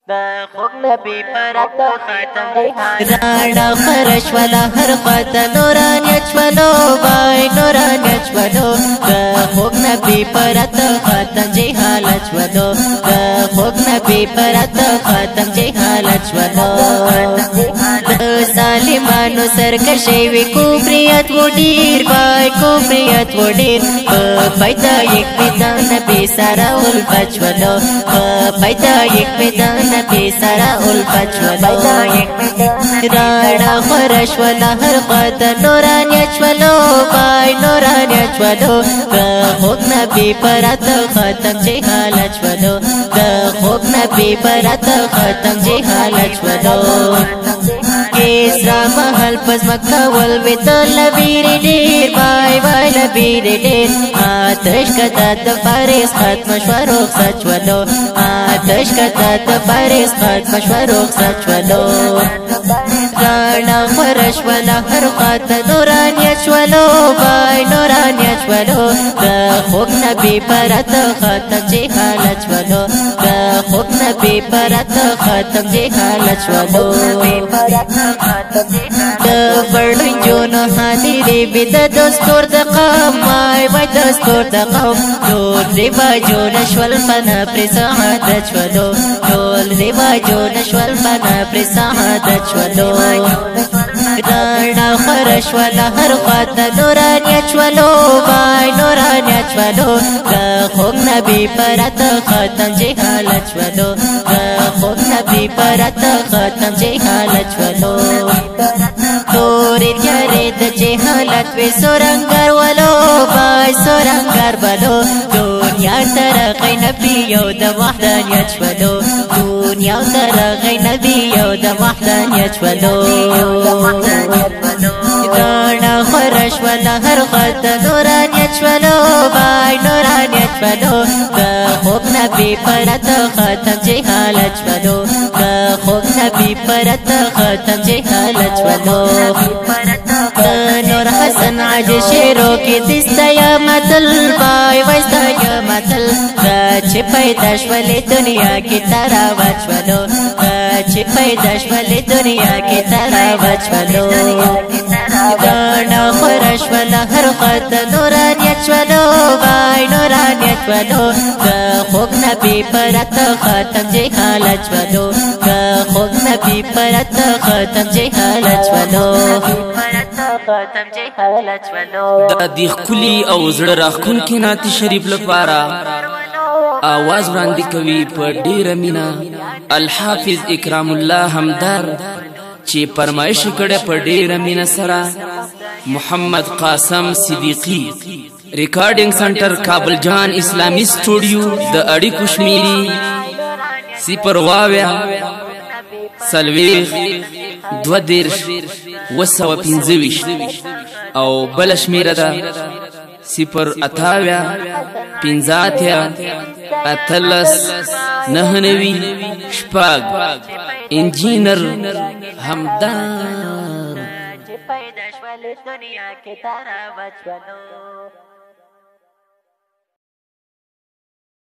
دا خوب نبی پرات خاتم رانا خرش ولا هر خاتا نوران یچولو بای نوران یچولو دا خوب نبی پرات خاتم جی حالت ولو دا خوب نبی پرات خاتم جی حالت ولو ظالمانو سرکشی وی کوبریت و ډیر بای کوبریت و ډیر پیدا یک پیدا نبی سارا ول بچولو پیدا یک پیدا نبی سارا ول بچولو رانا خرش ولا هر قد نوران یچولو بای نوران یچولو خوب نبی پرات ختم جی حالت ولو خوب نبی پرات ختم جی حالت ولو اسرا محل پس مکہ ولویت لبیر دیر بای بای لبیر دیر آتش کتا تفارس ختم شوروخ سچ ولو آتش کتا تفارس ختم شوروخ سچ ولو رانا خرش ولا هر قات نوران یچولو بای نوران یچولو خوب نبی پرات ختم جی حالت ولو خوب نبی پرات ختم جی حالت ولو برلین جونو حاضری بی دا دستور دا قوم مای وی دستور دا قوم دول ریبا جون شول پنا پر سعادت شولو دول ریبا جون شول پنا پر سعادت شولو رانا خرش ولا هر خاتا نوران یچولو بای نوران یچولو خوب نبی پرات ختم جی حالت شولو خوب نبی پرات ختم جی حالت شولو توری تیاری د جهالت وی سورنگر ولو بای سورنگر بلو دنیا ترقی نبی یو د وحدانیت شولو دنیا ترقی نبی یو د وحدانیت شولو رانا خرش ولا هر خط نوران یچولو بای نوران یچولو خوب نبی پرات ختم جی حالت شولو خوب نبی پرات ختم جی حالت شولو نور حسن عج شیرو کی دستا یا متل بای وستا یا متل چې پیدا شولې دنیا کی تراوت شولو چې پیدا شولې دنیا کی تراوت شولو رانا خرش ولا هر قد نوران یچولو بای نوران یچولو خوب نبی پرات ختم جی حالت شولو خوب نبی پرات ختم جی حالت شولو دا دیخ کلی او زړه راخون کې ناتی شریف لپاره आवाज وړاندې کوي په ډیره مینا الحافظ اکرام الله همدار چې فرمایش کړه په ډیره مینا سره محمد قاسم صدیقی ریکارډینګ سنټر کابل جان اسلامی سټوډیو د اړیکو شمیري 0 سلویخ 2 او بل شمیره ده 0 5 اتلس 9 شپاگ انجینر همدار پیدا شول دنیا کې تارا بچولو